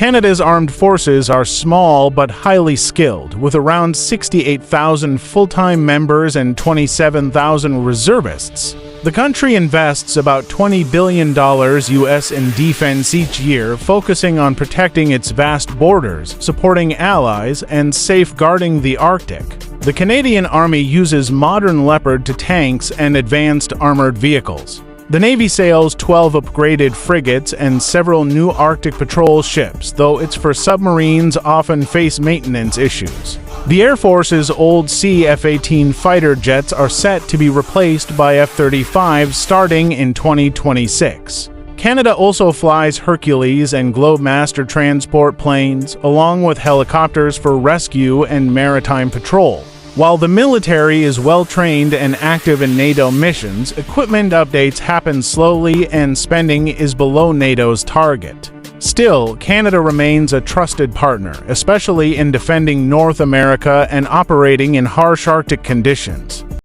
Canada's armed forces are small but highly skilled, with around 68,000 full-time members and 27,000 reservists. The country invests about $20 billion US in defense each year, focusing on protecting its vast borders, supporting allies, and safeguarding the Arctic. The Canadian Army uses modern Leopard to tanks and advanced armored vehicles. The Navy sails 12 upgraded frigates and several new Arctic patrol ships, though its for submarines often face maintenance issues. The Air Force's old CF-35 fighter jets are set to be replaced by F-35 starting in 2026. Canada also flies Hercules and Globemaster transport planes, along with helicopters for rescue and maritime patrol. While the military is well-trained and active in NATO missions, equipment updates happen slowly and spending is below NATO's target. Still, Canada remains a trusted partner, especially in defending North America and operating in harsh Arctic conditions.